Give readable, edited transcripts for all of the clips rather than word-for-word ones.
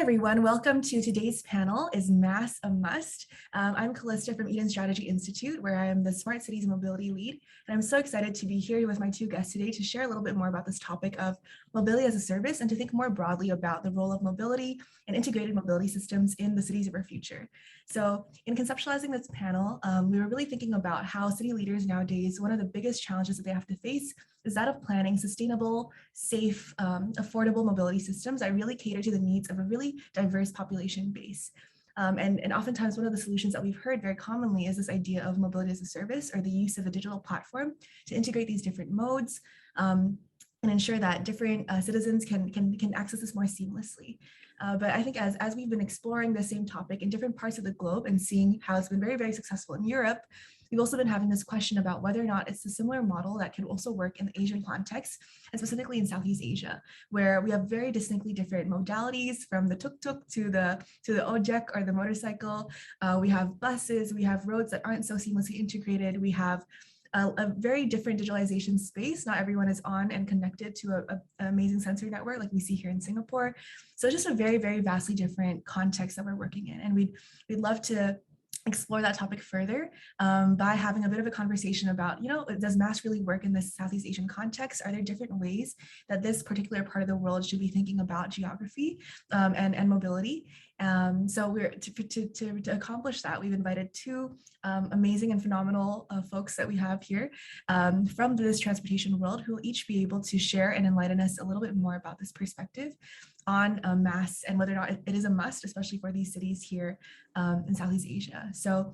everyone, welcome to today's panel, Is Maas a Must? I'm CALLYSTA from Eden Strategy Institute, where I am the Smart Cities Mobility Lead. And I'm so excited to be here with my two guests today to share a little bit more about this topic of mobility as a service and to think more broadly about the role of mobility and integrated mobility systems in the cities of our future. So in conceptualizing this panel, we were really thinking about how city leaders nowadays, one of the biggest challenges that they have to face is that of planning sustainable, safe, affordable mobility systems that really cater to the needs of a really diverse population base. And oftentimes one of the solutions that we've heard very commonly is this idea of mobility as a service, or the use of a digital platform to integrate these different modes and ensure that different citizens can access this more seamlessly. But I think as we've been exploring the same topic in different parts of the globe and seeing how it's been very, very successful in Europe, we've also been having this question about whether or not it's a similar model that could also work in the Asian context, and specifically in Southeast Asia, where we have very distinctly different modalities, from the tuk-tuk to the ojek or the motorcycle. We have buses, we have roads that aren't so seamlessly integrated. We have a very different digitalization space. Not everyone is on and connected to an amazing sensory network like we see here in Singapore. So just a very, very vastly different context that we're working in. And we'd love to explore that topic further by having a bit of a conversation about, does Maas really work in this Southeast Asian context? Are there different ways that this particular part of the world should be thinking about geography and mobility? So we're to accomplish that, we've invited two amazing and phenomenal folks that we have here from this transportation world, who will each be able to share and enlighten us a little bit more about this perspective on Maas and whether or not it is a must, especially for these cities here in Southeast Asia. So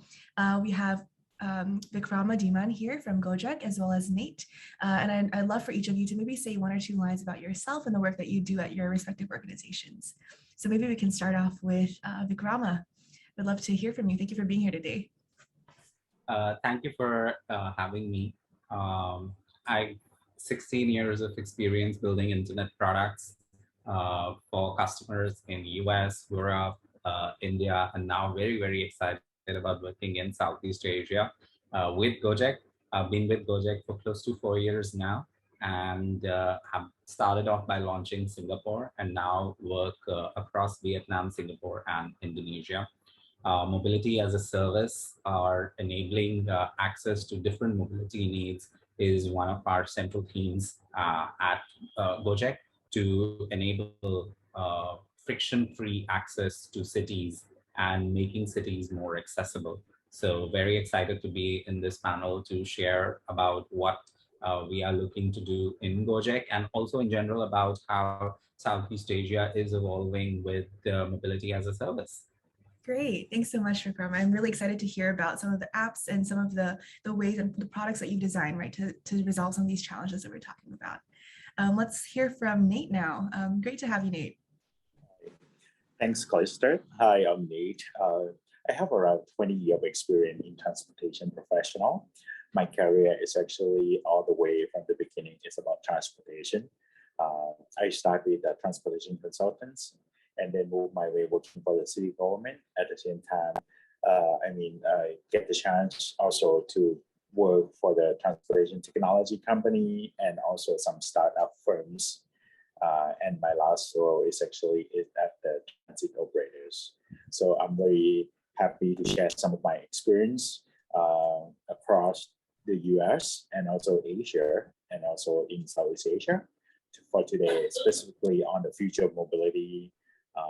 we have VIKRAMA DHIMAN here from Gojek, as well as Nate. And I'd love for each of you to maybe say one or two lines about yourself and the work that you do at your respective organizations. So maybe we can start off with VIKRAMA. I'd love to hear from you. Thank you for being here today. Thank you for having me. I 16 years of experience building internet products for customers in the US, Europe, India, and now very, very excited about working in Southeast Asia with Gojek. I've been with Gojek for close to 4 years now, and have started off by launching Singapore and now work across Vietnam, Singapore, and Indonesia. Mobility as a service, or enabling access to different mobility needs, is one of our central themes at Gojek, to enable friction-free access to cities and making cities more accessible. So very excited to be in this panel to share about what we are looking to do in Gojek, and also in general about how Southeast Asia is evolving with mobility as a service. Great, thanks so much, VIKRAMA. I'm really excited to hear about some of the apps and some of the ways and the products that you design, right, to resolve some of these challenges that we're talking about. Let's hear from Nate now. Great to have you, Nate. Thanks, CALLYSTA. Hi, I'm Nate. I have around 20 years of experience in transportation professional. My career is actually all the way from the beginning. It's about transportation. I started with transportation consultants and then moved my way working for the city government. At the same time, I get the chance also to work for the transportation technology company and also some startup firms. And my last role is actually at the transit operators. So I'm very happy to share some of my experience across the US and also Asia and also in Southeast Asia for today, specifically on the future of mobility,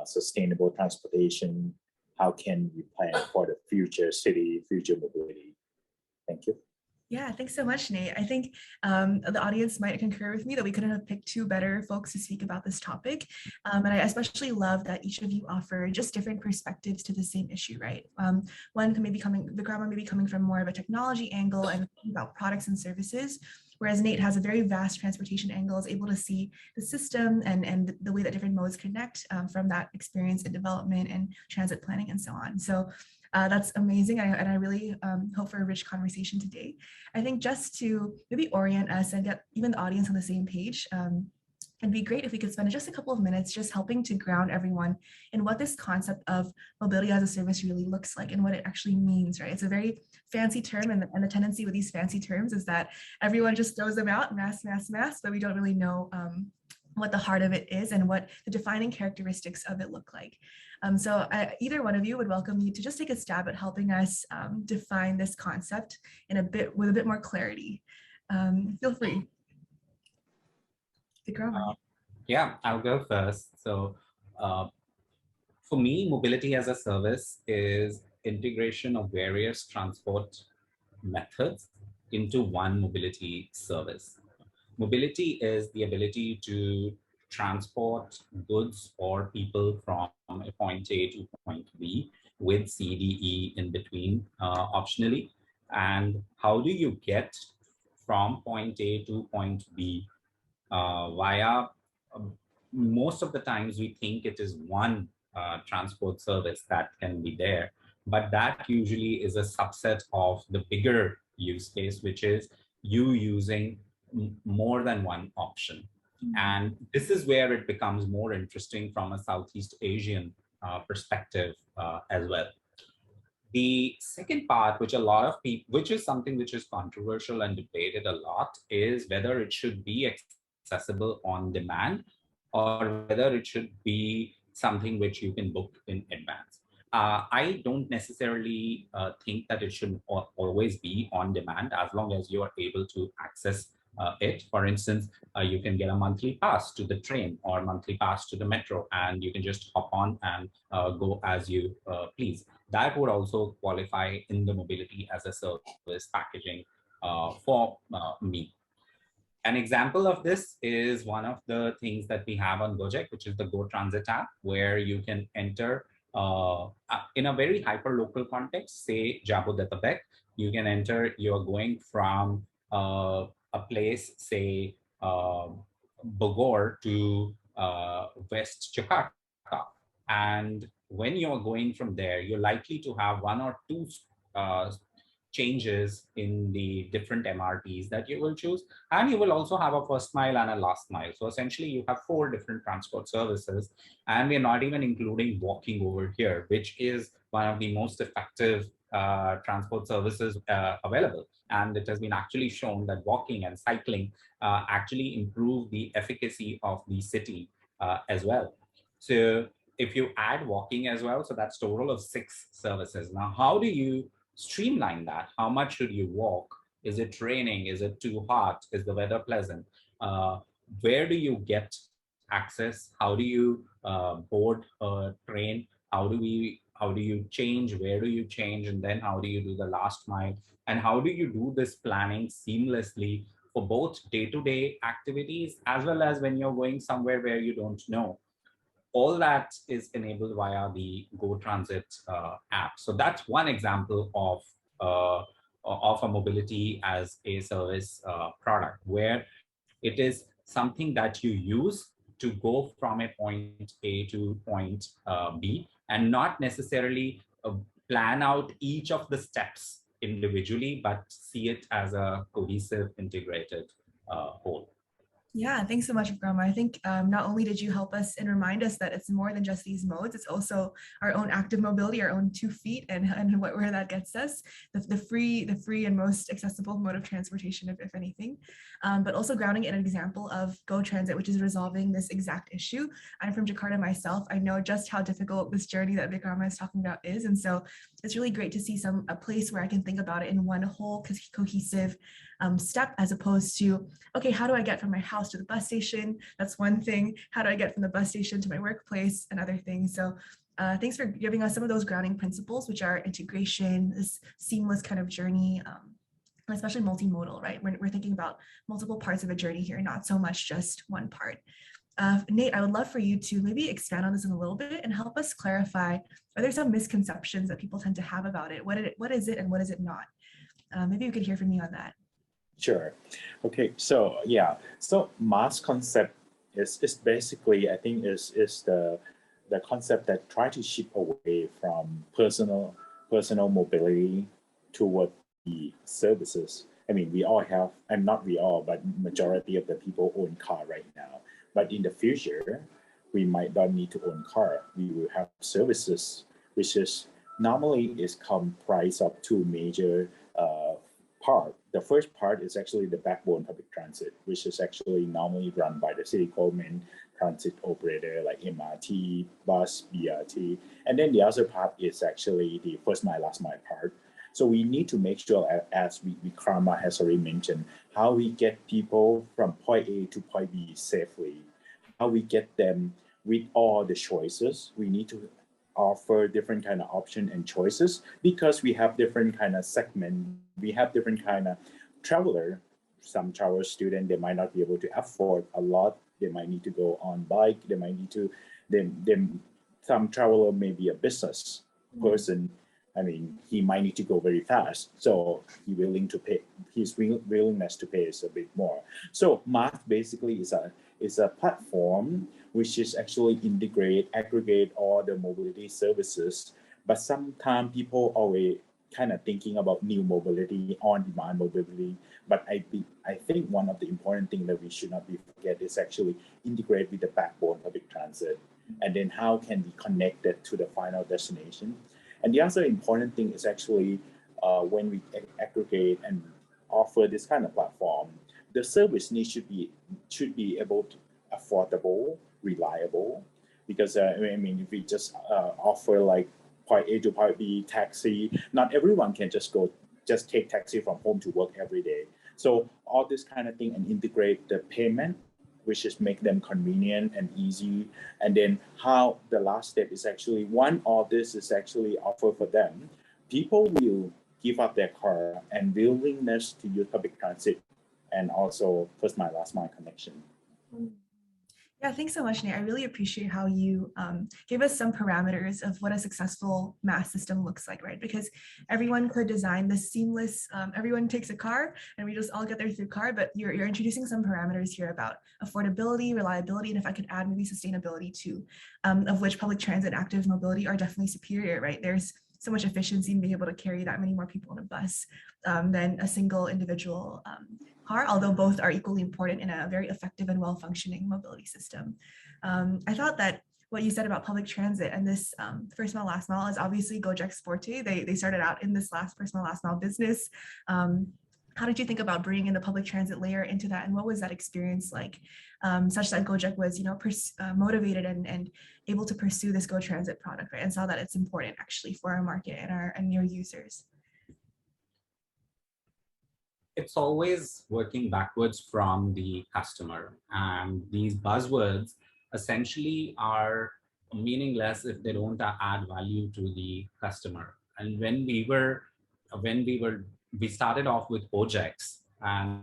sustainable transportation. How can we plan for the future city, future mobility? Thank you. Yeah, thanks so much, Nate. I think the audience might concur with me that we couldn't have picked two better folks to speak about this topic. And I especially love that each of you offer just different perspectives to the same issue, right? One can maybe VIKRAMA may be coming from more of a technology angle and about products and services, whereas Nate has a very vast transportation angle, is able to see the system and the way that different modes connect from that experience in development and transit planning and so on. So that's amazing, and I really hope for a rich conversation today. I think just to maybe orient us and get even the audience on the same page, it'd be great if we could spend just a couple of minutes just helping to ground everyone in what this concept of mobility as a service really looks like and what it actually means, right? It's a very fancy term, and the tendency with these fancy terms is that everyone just throws them out, mass, but we don't really know what the heart of it is and what the defining characteristics of it look like. So either one of you would welcome you to just take a stab at helping us define this concept with a bit more clarity. Feel free. VIKRAMA. Yeah, I'll go first. So for me, mobility as a service is integration of various transport methods into one mobility service. Mobility is the ability to transport goods or people from a point A to point B with CDE in between optionally. And how do you get from point A to point B via most of the times we think it is one transport service that can be there, but that usually is a subset of the bigger use case, which is you using more than one option. And this is where it becomes more interesting from a Southeast Asian perspective as well. The second part, which a lot of people, which is something which is controversial and debated a lot, is whether it should be accessible on demand or whether it should be something which you can book in advance. I don't necessarily think that it should always be on demand as long as you are able to access it. For instance, you can get a monthly pass to the train or monthly pass to the metro, and you can just hop on and go as you please. That would also qualify in the mobility as a service packaging for me. An example of this is one of the things that we have on Gojek, which is the Go Transit app, where you can enter in a very hyper-local context, say Jabodetabek. You can enter, you're going from a place, say Bogor to West Jakarta. And when you're going from there, you're likely to have one or two changes in the different MRTs that you will choose. And you will also have a first mile and a last mile. So essentially you have 4 different transport services, and we're not even including walking over here, which is one of the most effective transport services available. And it has been actually shown that walking and cycling actually improve the efficacy of the city as well. So if you add walking as well, so that's total of 6 services. Now, how do you streamline that? How much should you walk? Is it raining? Is it too hot? Is the weather pleasant? Where do you get access? How do you board a train? How do you change? Where do you change? And then how do you do the last mile? And how do you do this planning seamlessly for both day-to-day activities as well as when you're going somewhere where you don't know? All that is enabled via the Go Transit app. So that's one example of a mobility as a service product, where it is something that you use to go from a point A to point B, and not necessarily plan out each of the steps individually, but see it as a cohesive, integrated whole. Yeah, thanks so much, VIKRAMA. I think not only did you help us and remind us that it's more than just these modes, it's also our own active mobility, our own 2 feet, and where that gets us, the free and most accessible mode of transportation, if anything, but also grounding in an example of Go Transit, which is resolving this exact issue. I'm from Jakarta myself. I know just how difficult this journey that VIKRAMA is talking about is, and so it's really great to see a place where I can think about it in one whole cohesive step, as opposed to, okay, how do I get from my house to the bus station? That's one thing. How do I get from the bus station to my workplace? And other things. So thanks for giving us some of those grounding principles, which are integration, this seamless kind of journey, especially multimodal, right? We're thinking about multiple parts of a journey here, not so much just one part. Nate, I would love for you to maybe expand on this in a little bit and help us clarify, are there some misconceptions that people tend to have about it? What is it and what is it not? Maybe you could hear from me on that. Sure. Okay. So yeah. So mass concept is basically, I think, is the concept that try to shift away from personal mobility toward the services. I mean, we all have, and not we all, but majority of the people own car right now. But in the future, we might not need to own car. We will have services, which is normally is comprised of 2 major parts. The first part is actually the backbone public transit. transit, which is actually normally run by the city government transit operator like MRT, bus, BRT. And then the other part is actually the first mile, last mile part. So we need to make sure, as VIKRAMA has already mentioned, how we get people from point A to point B safely, how we get them with all the choices. We need to offer different kind of option and choices because we have different kind of segment. We have different kind of traveler. Some travel student, they might not be able to afford a lot. They might need to go on bike. They might need to, some traveler may be a business person. I mean, he might need to go very fast. So he willing to pay, his willingness to pay is a bit more. So Maas basically is a platform which is actually aggregate all the mobility services. But sometimes people always kind of thinking about new mobility, on-demand mobility. But I think one of the important things that we should not be forget is actually integrate with the backbone public transit. And then how can we connect it to the final destination? And the other important thing is actually when we aggregate and offer this kind of platform, the service needs should be able to affordable, reliable. Because I mean, if we just offer like point A to point B taxi, not everyone can just take taxi from home to work every day. So all this kind of thing and integrate the payment, which is make them convenient and easy. And then how the last step is actually, one of this is actually offer for them. People will give up their car and willingness to use public transit and also first mile, last mile connection. Yeah, thanks so much, Nate. I really appreciate how you gave us some parameters of what a successful Maas system looks like, right? Because everyone could design this seamless, everyone takes a car and we just all get there through car, but you're introducing some parameters here about affordability, reliability, and if I could add maybe sustainability too, of which public transit and active mobility are definitely superior, right? There's so much efficiency in being able to carry that many more people on a bus than a single individual car, although both are equally important in a very effective and well-functioning mobility system. I thought that what you said about public transit and this first mile, last mile is obviously Gojek's forte. They started out in this first mile, last mile business. How did you think about bringing in the public transit layer into that? And what was that experience like, such that Gojek was, motivated and able to pursue this Go Transit product, right? And saw that it's important actually for our market and your users. It's always working backwards from the customer. And these buzzwords essentially are meaningless if they don't add value to the customer. And when we started off with projects, and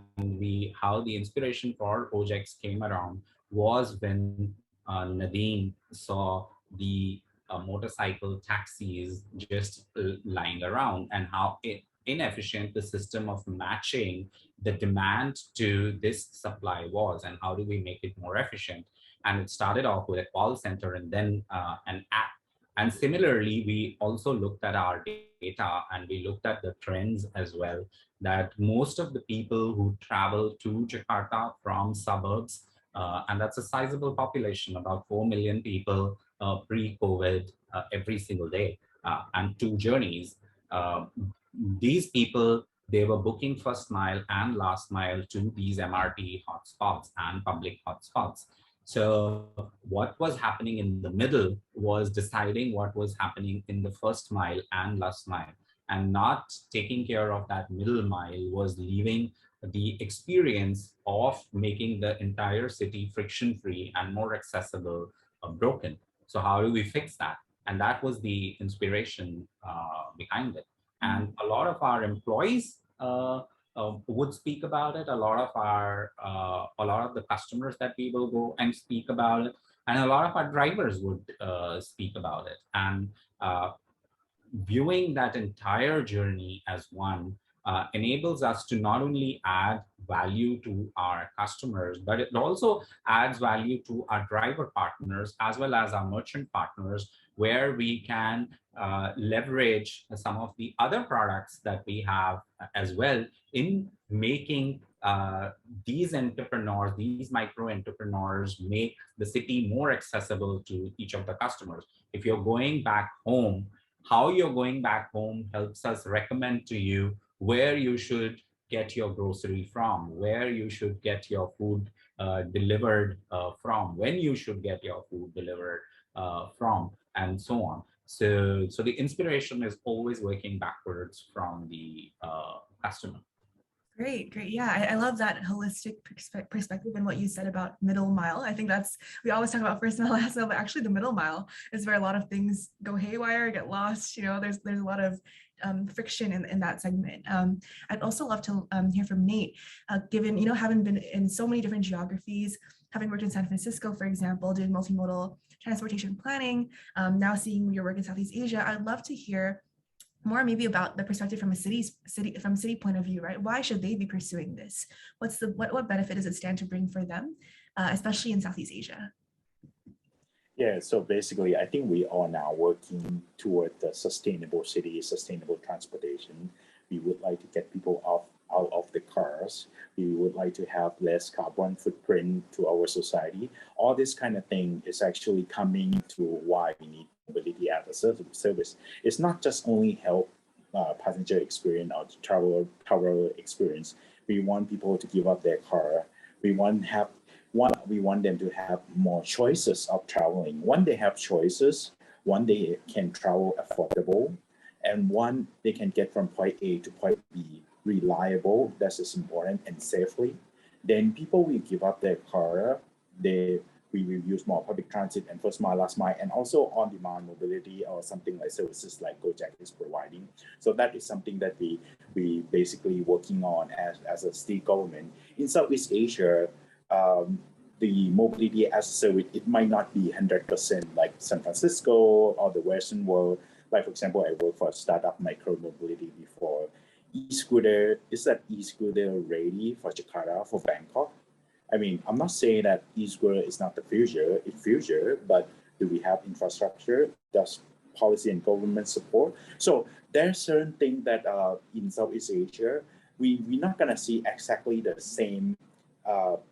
how the inspiration for projects came around was when Nadeem saw the motorcycle taxis just lying around and how inefficient the system of matching the demand to this supply was, and how do we make it more efficient. And it started off with a call center and then an app. And similarly, we also looked at our data and we looked at the trends as well, that most of the people who travel to Jakarta from suburbs, and that's a sizable population, about 4 million people pre-COVID every single day, and 2 journeys. These people, they were booking first mile and last mile to these MRT hotspots and public hotspots. So what was happening in the middle was deciding what was happening in the first mile and last mile, and not taking care of that middle mile was leaving the experience of making the entire city friction-free and more accessible broken. So how do we fix that? And that was the inspiration behind it. And a lot of our employees would speak about it. A lot of the customers that we will go and speak about it, and a lot of our drivers would speak about it. And viewing that entire journey as one enables us to not only add value to our customers, but it also adds value to our driver partners as well as our merchant partners, where we can leverage some of the other products that we have as well in making these entrepreneurs, these micro entrepreneurs, make the city more accessible to each of the customers. If you're going back home, how you're going back home helps us recommend to you where you should get your grocery from, where you should get your food delivered from, when you should get your food delivered from, and so on. So the inspiration is always working backwards from the customer. Great, great. Yeah, I love that holistic perspective and what you said about middle mile. I think we always talk about first mile, last mile, but actually the middle mile is where a lot of things go haywire, get lost. There's a lot of friction in that segment. I'd also love to hear from Nate, given, having been in so many different geographies, having worked in San Francisco, for example, doing multimodal transportation planning, now seeing your work in Southeast Asia. I'd love to hear more maybe about the perspective from a city point of view, right? Why should they be pursuing this? What benefit does it stand to bring for them, especially in Southeast Asia? Yeah, so basically, I think we are now working toward the sustainable city, sustainable transportation. We would like to get people out of the cars. We would like to have less carbon footprint to our society. All this kind of thing is actually coming to why we need mobility as a service. It's not just only help passenger experience or traveler experience. We want people to give up their car. We want them to have more choices of traveling. When they have choices, one they can travel affordable, and one they can get from point A to point B reliable, that is important, and safely. Then people will give up their car. We will use more public transit and first mile, last mile, and also on-demand mobility or something like services like Gojek is providing. So that is something that we basically working on as a state government. In Southeast Asia, the mobility as a service, it might not be 100% like San Francisco or the Western world. Like, for example, I worked for a startup micro mobility before. E-scooter, is that e-scooter ready for Jakarta, for Bangkok? I mean, I'm not saying that e-scooter is not the future, it's future, but do we have infrastructure? Does policy and government support? So there's certain things that in Southeast Asia, we're not gonna see exactly the same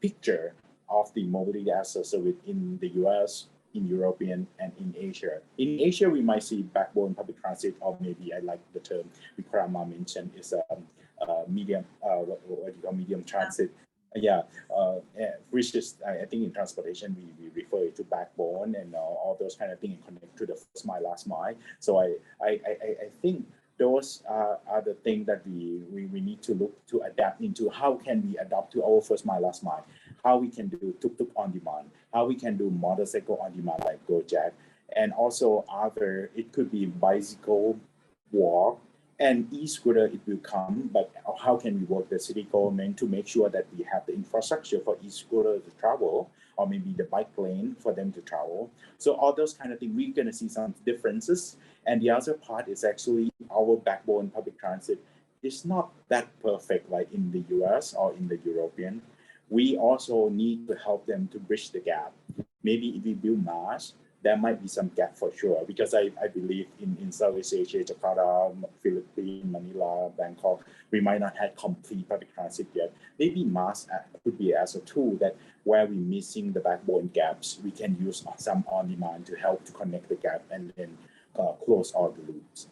picture of the mobility as a service in the US, in European, and in Asia. In Asia, we might see backbone public transit, or maybe I like the term VIKRAMA mentioned is a medium, what you call medium transit. Yeah, which is, I think in transportation, we refer it to backbone and all those kind of things and connect to the first mile, last mile. So I think those are the things that we need to look to adapt into. How can we adapt to our first mile, last mile? How we can do tuk-tuk on demand? How we can do motorcycle on demand like Gojek? And also it could be bicycle, walk, and e-scooter, it will come, but how can we work the city government to make sure that we have the infrastructure for e-scooter to travel, or maybe the bike lane for them to travel? So all those kind of things, we're going to see some differences. And the other part is actually our backbone public transit is not that perfect like in the US or in the European. We also need to help them to bridge the gap. Maybe if we build Maas, there might be some gap for sure, because I believe in Southeast Asia, Jakarta, Philippines, Manila, Bangkok, we might not have complete public transit yet. Maybe Maas could be as a tool that where we're missing the backbone gaps, we can use some on-demand to help to connect the gap and then close all the loops.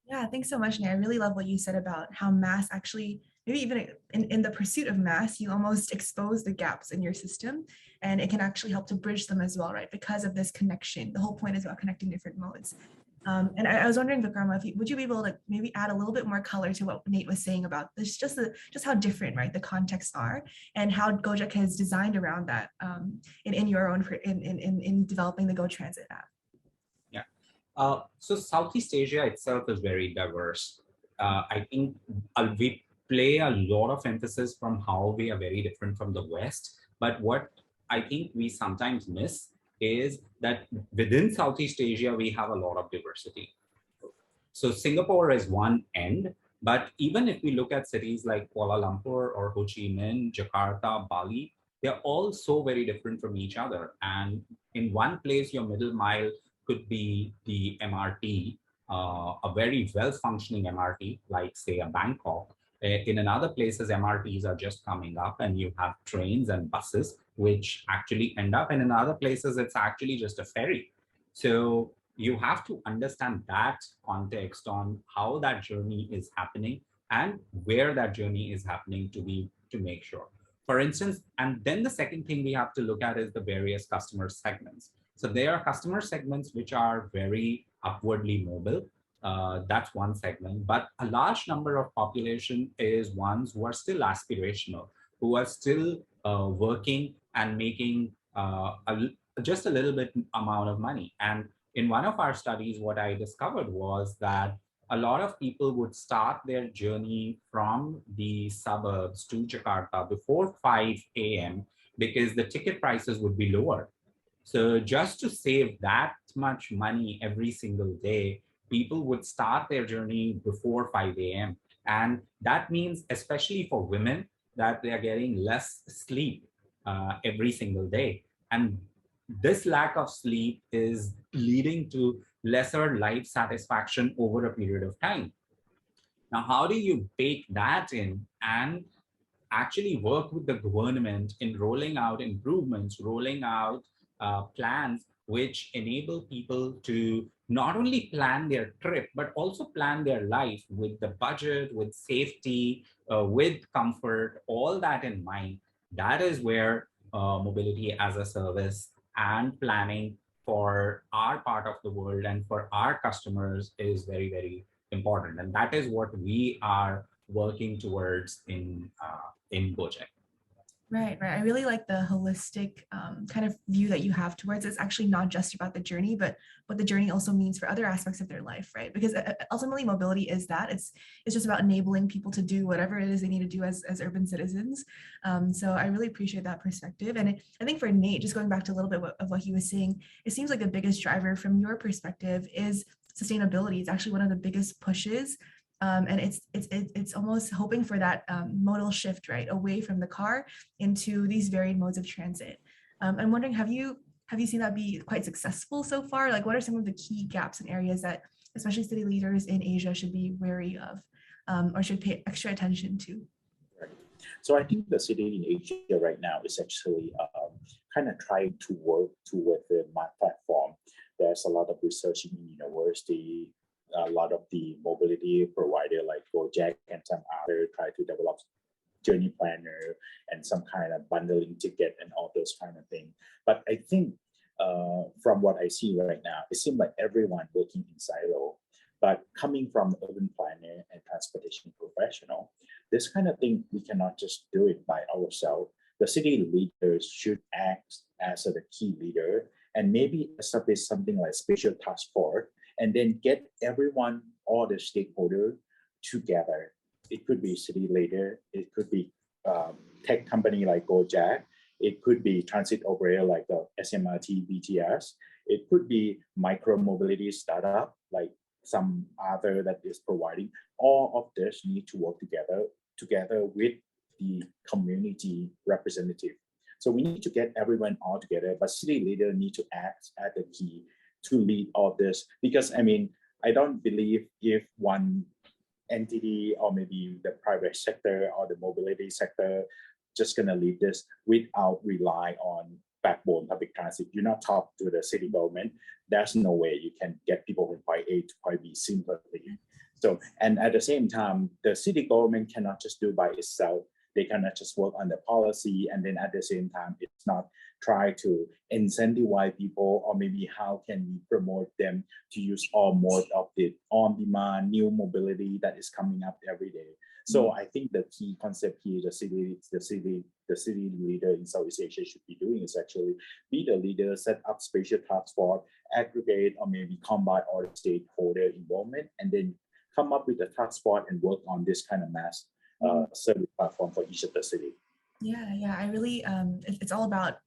Yeah, thanks so much, Nate. I really love what you said about how Maas actually, maybe even in the pursuit of Maas, you almost expose the gaps in your system, and it can actually help to bridge them as well, right? Because of this connection. The whole point is about connecting different modes. And I was wondering, Vikrama, would you be able to maybe add a little bit more color to what Nate was saying about this, just how different, right, the contexts are, and how Gojek has designed around that in your own in developing the Go Transit app. So Southeast Asia itself is very diverse. I think we play a lot of emphasis from how we are very different from the West. But what I think we sometimes miss is that within Southeast Asia, we have a lot of diversity. So Singapore is one end, but even if we look at cities like Kuala Lumpur or Ho Chi Minh, Jakarta, Bali, they're all so very different from each other. And in one place, your middle mile could be the MRT, a very well-functioning MRT, like say a Bangkok. In another places, MRTs are just coming up and you have trains and buses, which actually end up, and in other places, it's actually just a ferry. So you have to understand that context on how that journey is happening and where that journey is happening to make sure. For instance, and then the second thing we have to look at is the various customer segments. So there are customer segments which are very upwardly mobile. That's one segment, but a large number of population is ones who are still aspirational, who are still working and making just a little bit amount of money. And in one of our studies, what I discovered was that a lot of people would start their journey from the suburbs to Jakarta before 5 a.m. because the ticket prices would be lower. So just to save that much money every single day, people would start their journey before 5 a.m. And that means, especially for women, that they are getting less sleep every single day. And this lack of sleep is leading to lesser life satisfaction over a period of time. Now, how do you bake that in and actually work with the government in rolling out improvements, rolling out plans which enable people to not only plan their trip, but also plan their life with the budget, with safety, with comfort, all that in mind? That is where mobility as a service and planning for our part of the world and for our customers is very, very important. And that is what we are working towards in Gojek. Right, right. I really like the holistic kind of view that you have towards it's actually not just about the journey, but what the journey also means for other aspects of their life, right? Because ultimately mobility is that it's just about enabling people to do whatever it is they need to do as urban citizens. So I really appreciate that perspective. And I think for Nate, just going back to a little bit of what he was saying, it seems like the biggest driver from your perspective is sustainability. It's actually one of the biggest pushes. And it's almost hoping for that modal shift, right, away from the car into these varied modes of transit. I'm wondering, have you seen that be quite successful so far? Like, what are some of the key gaps and areas that especially city leaders in Asia should be wary of or should pay extra attention to? Right. So I think the city in Asia right now is actually kind of trying to work toward the MAT platform. There's a lot of research in university, a lot of the mobility provider like Gojek and some other try to develop journey planner and some kind of bundling ticket and all those kind of things. But I think from what I see right now, it seems like everyone working in silo. But coming from urban planner and transportation professional, this kind of thing, we cannot just do it by ourselves. The city leaders should act as the key leader and maybe establish something like special task force and then get everyone, all the stakeholders together. It could be city leader, it could be tech company like Gojek, it could be transit operator like the SMRT, BTS, it could be micro mobility startup like some other that is providing. All of this need to work together with the community representative. So we need to get everyone all together, but city leader need to act as the key to lead all this, because I mean, I don't believe if one entity or maybe the private sector or the mobility sector just gonna lead this without rely on backbone public transit. You not talk to the city government, there's no way you can get people from point A to point B simply. So, and at the same time, the city government cannot just do by itself. They cannot just work on the policy and then at the same time, it's not try to incentivize people, or maybe how can we promote them to use all mode of the on-demand new mobility that is coming up every day. So I think the key concept here, the city leader in Southeast Asia should be doing is actually be the leader, set up spatial task force, aggregate or maybe combine all the stakeholder involvement, and then come up with a task force and work on this kind of mass service platform for each of the city. Yeah, I really it's all about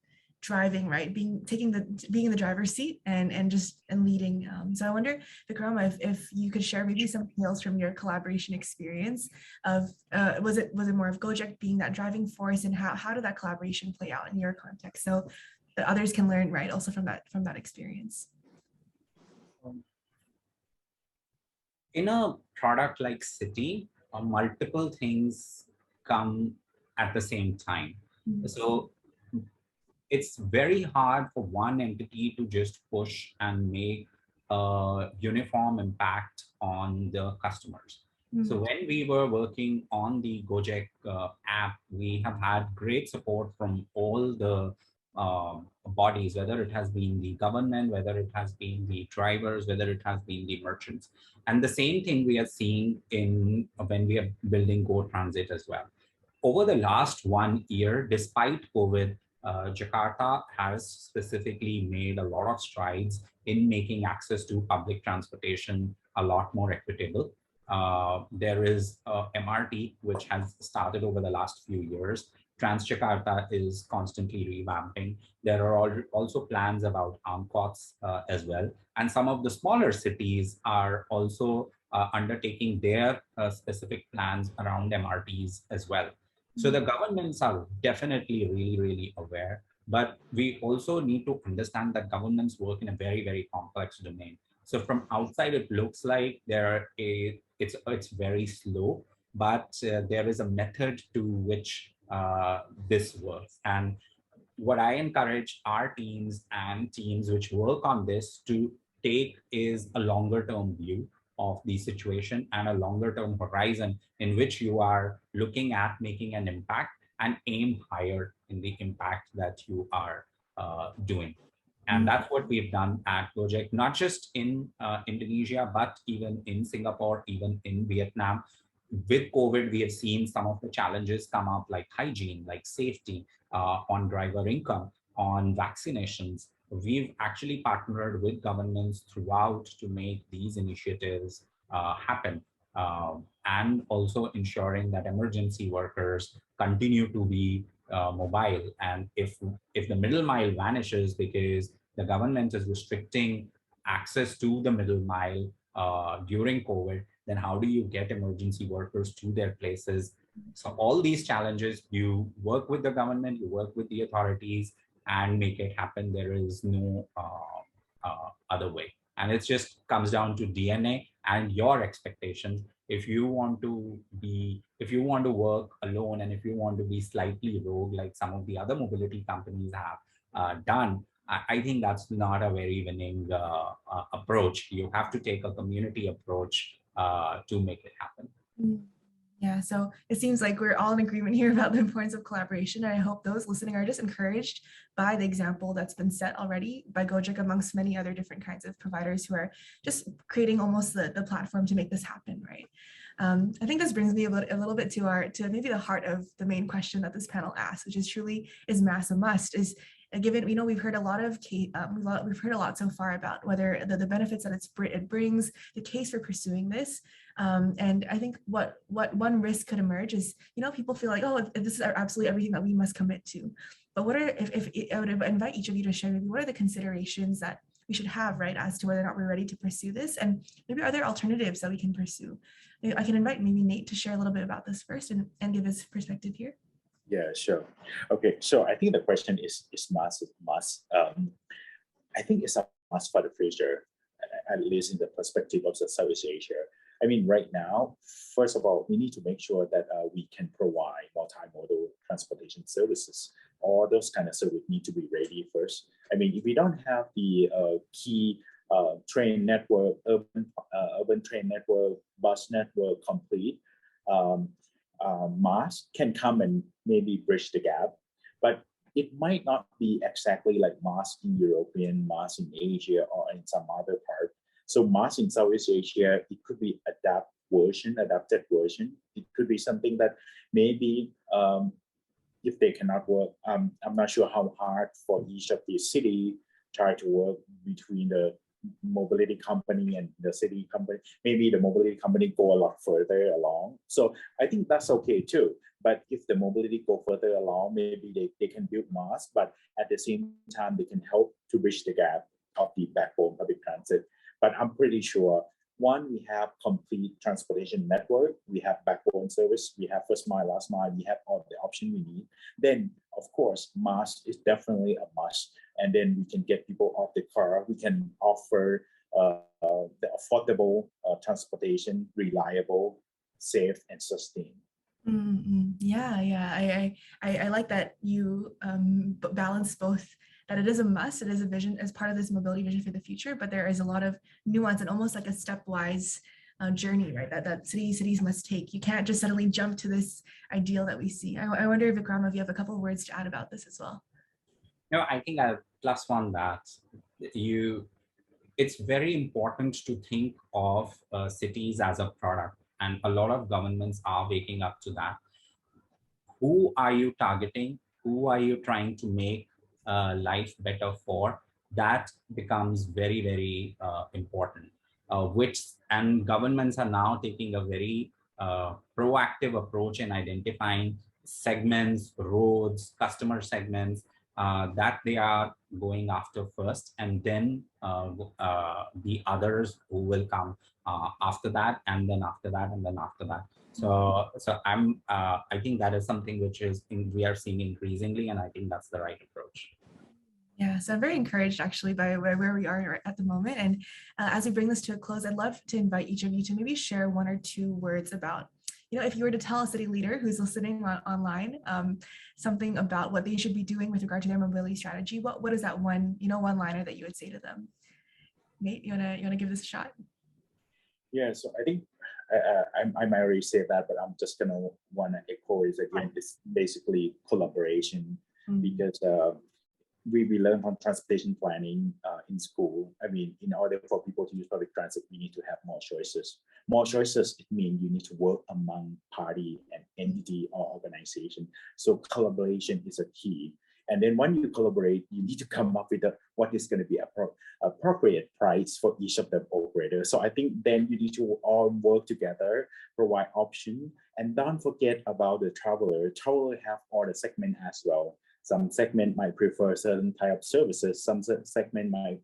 driving, right? Being in the driver's seat and leading. So I wonder, Vikrama, if you could share maybe some tales from your collaboration experience of was it more of Gojek being that driving force, and how did that collaboration play out in your context, so that others can learn, right, also from that experience? In a product like City, multiple things come at the same time. So it's very hard for one entity to just push and make a uniform impact on the customers. So when we were working on the Gojek app, we have had great support from all the bodies, whether it has been the government, whether it has been the drivers, whether it has been the merchants. And the same thing we are seeing in when we are building Go Transit as well. Over the last 1 year, despite COVID, Jakarta has specifically made a lot of strides in making access to public transportation a lot more equitable. There is MRT, which has started over the last few years. Transjakarta is constantly revamping. There are also plans about Angkots as well. And some of the smaller cities are also undertaking their specific plans around MRTs as well. So the governments are definitely really, really aware, but we also need to understand that governments work in a very, very complex domain. So from outside, it looks like it's very slow, but there is a method to which this works. And what I encourage our teams and teams which work on this to take is a longer term view of the situation and a longer term horizon in which you are looking at making an impact and aim higher in the impact that you are doing. And that's what we've done at Gojek, not just in Indonesia, but even in Singapore, even in Vietnam. With COVID, we have seen some of the challenges come up, like hygiene, like safety, on driver income, on vaccinations. We've actually partnered with governments throughout to make these initiatives happen, and also ensuring that emergency workers continue to be mobile. And if the middle mile vanishes because the government is restricting access to the middle mile during COVID, then how do you get emergency workers to their places? So all these challenges, you work with the government, you work with the authorities, and make it happen. There is no other way. And it just comes down to DNA and your expectations. If you want to work alone, and if you want to be slightly rogue, like some of the other mobility companies have done, I think that's not a very winning approach. You have to take a community approach to make it happen. Yeah, so it seems like we're all in agreement here about the importance of collaboration. And I hope those listening are just encouraged by the example that's been set already by Gojek amongst many other different kinds of providers who are just creating almost the platform to make this happen, right? I think this brings me a little bit to maybe the heart of the main question that this panel asks, which is truly, is Maas a Must? Given, we've heard a lot we've heard a lot so far about whether the benefits that it brings, the case for pursuing this. And I think what one risk could emerge is, people feel like, oh, if this is absolutely everything that we must commit to. But what are, if I would invite each of you to share, maybe what are the considerations that we should have, right, as to whether or not we're ready to pursue this, and maybe are there alternatives that we can pursue? I can invite maybe Nate to share a little bit about this first and give his perspective here. Yeah, sure. Okay, so I think the question is Maas a Must? I think it's a must for the future, at least in the perspective of the Southeast Asia. I mean, right now, first of all, we need to make sure that we can provide multimodal transportation services. All those kind of services need to be ready first. I mean, if we don't have the key train network, urban train network, bus network complete, Maas can come and maybe bridge the gap, but it might not be exactly like Maas in European, Maas in Asia, or in some other part. So Maas in Southeast Asia, it could be adapted version. It could be something that maybe if they cannot work, I'm not sure how hard for each of these city try to work between the mobility company and the city company. Maybe the mobility company go a lot further along. So I think that's okay too. But if the mobility go further along, maybe they can build Maas, but at the same time, they can help to bridge the gap of the backbone public transit. But I'm pretty sure, one, we have complete transportation network, we have backbone service, we have first mile, last mile, we have all the options we need. Then, of course, Maas is definitely a must. And then we can get people off the car. We can offer the affordable transportation, reliable, safe, and sustained. Yeah. I like that you balance both, that it is a must, it is a vision as part of this mobility vision for the future, but there is a lot of nuance and almost like a stepwise journey, right? That cities must take. You can't just suddenly jump to this ideal that we see. I wonder, Vikrama, if you have a couple of words to add about this as well. No, I think I'll plus one that it's very important to think of cities as a product, and a lot of governments are waking up to that. Who are you targeting? Who are you trying to make life better for? That becomes very, very important. And governments are now taking a very proactive approach in identifying segments, roads, customer segments that they are going after first, and then the others who will come after that, and then after that, and then after that. So I think that is something which we are seeing increasingly, and I think that's the right approach. Yeah, so I'm very encouraged actually by where we are at the moment. And as we bring this to a close, I'd love to invite each of you to maybe share one or two words about, if you were to tell a city leader who's listening online something about what they should be doing with regard to their mobility strategy, what is that one-liner that you would say to them? Nate, you wanna give this a shot? Yeah, so I think I might already say that, but I'm just gonna wanna echo is again, it's basically collaboration, because we learn from transportation planning in school. I mean, in order for people to use public transit, we need to have more choices. More choices, it means you need to work among party and entity or organization. So collaboration is a key. And then when you collaborate, you need to come up with what is going to be appropriate price for each of the operators. So I think then you need to all work together, provide option, and don't forget about the traveler. Traveler have all the segment as well. Some segment might prefer certain type of services. Some segment might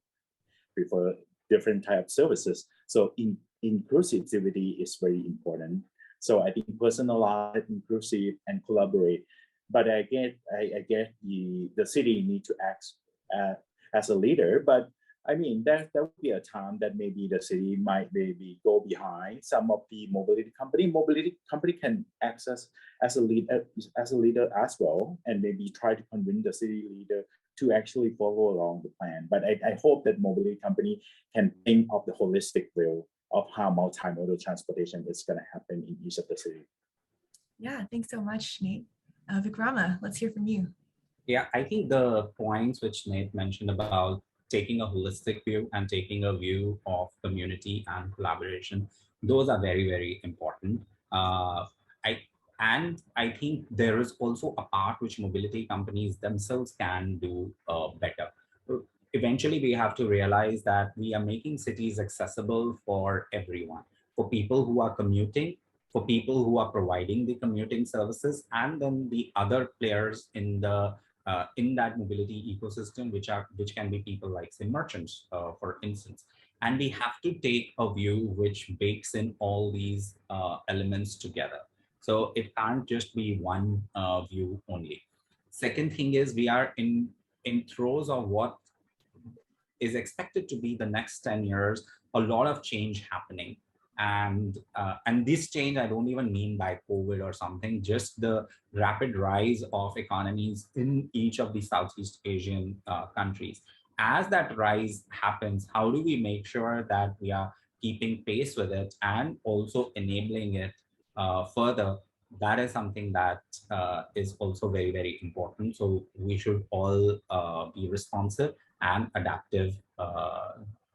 prefer different type of services. So inclusivity is very important. So I think personalize, inclusive, and collaborate. But I get the city need to act as a leader. But I mean, there will be a time that maybe the city might maybe go behind some of the mobility company. Mobility company can act as a leader as well, and maybe try to convince the city leader to actually follow along the plan. But I hope that mobility company can think of the holistic view of how multimodal transportation is going to happen in each of the city. Yeah, thanks so much, Nate. Vikrama, let's hear from you. Yeah, I think the points which Nate mentioned about taking a holistic view and taking a view of community and collaboration, those are very, very important. I think there is also a part which mobility companies themselves can do better. Eventually, we have to realize that we are making cities accessible for everyone, for people who are commuting, for people who are providing the commuting services, and then the other players in that mobility ecosystem, which can be people like, say, merchants, for instance. And we have to take a view which bakes in all these elements together. So it can't just be one view only. Second thing is, we are in throes of what is expected to be the next 10 years, a lot of change happening. And this change, I don't even mean by COVID or something, just the rapid rise of economies in each of the Southeast Asian countries. As that rise happens, how do we make sure that we are keeping pace with it and also enabling it further? That is something that is also very, very important. So we should all be responsive and adaptive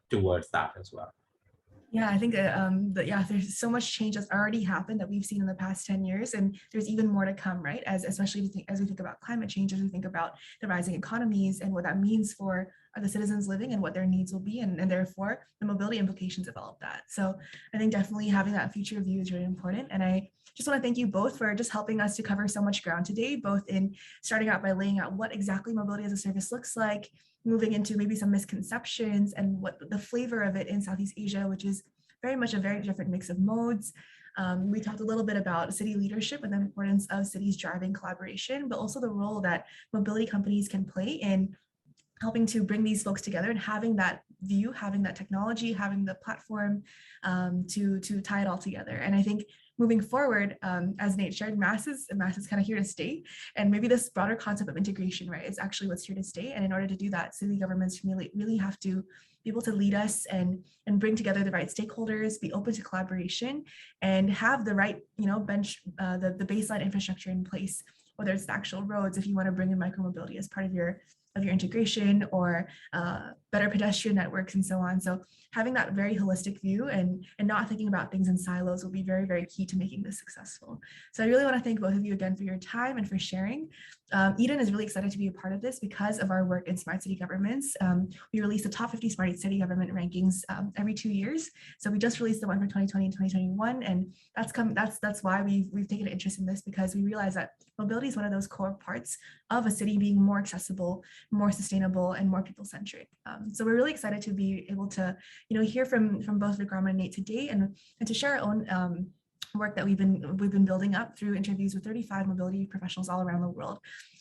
towards that as well. Yeah, I think there's so much change that's already happened that we've seen in the past 10 years, and there's even more to come, right? Especially as we think about climate change, as we think about the rising economies and what that means for the citizens living and what their needs will be, and therefore the mobility implications of all of that. So I think definitely having that future view is really important. And I just want to thank you both for just helping us to cover so much ground today, both in starting out by laying out what exactly mobility as a service looks like, moving into maybe some misconceptions and what the flavor of it in Southeast Asia, which is very much a very different mix of modes. We talked a little bit about city leadership and the importance of cities driving collaboration, but also the role that mobility companies can play in helping to bring these folks together and having that view, having that technology, having the platform to tie it all together. And I think moving forward, as Nate shared, Maas is kind of here to stay. And maybe this broader concept of integration, right, is actually what's here to stay. And in order to do that, city governments really have to be able to lead us and bring together the right stakeholders, be open to collaboration, and have the right, the baseline infrastructure in place, whether it's the actual roads, if you want to bring in micromobility as part of your integration, or better pedestrian networks and so on. So having that very holistic view and not thinking about things in silos will be very, very key to making this successful. So I really want to thank both of you again for your time and for sharing. Eden is really excited to be a part of this because of our work in smart city governments. We release the top 50 smart city government rankings every 2 years. So we just released the one for 2020 and 2021, and that's why we've taken an interest in this, because we realize that mobility is one of those core parts of a city being more accessible, more sustainable, and more people-centric. So we're really excited to be able to, hear from both VIKRAMA and Nate today, and to share our own work that we've been building up through interviews with 35 mobility professionals all around the world.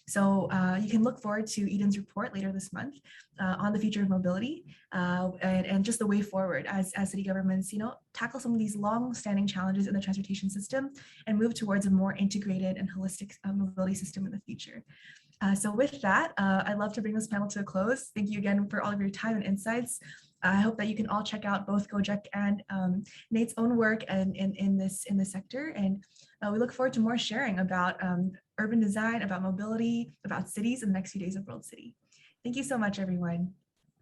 So you can look forward to Eden's report later this month on the future of mobility and just the way forward as city governments, tackle some of these long-standing challenges in the transportation system and move towards a more integrated and holistic mobility system in the future. So with that, I'd love to bring this panel to a close. Thank you again for all of your time and insights. I hope that you can all check out both Gojek and Nate's own work in this sector. And we look forward to more sharing about urban design, about mobility, about cities in the next few days of World City. Thank you so much, everyone.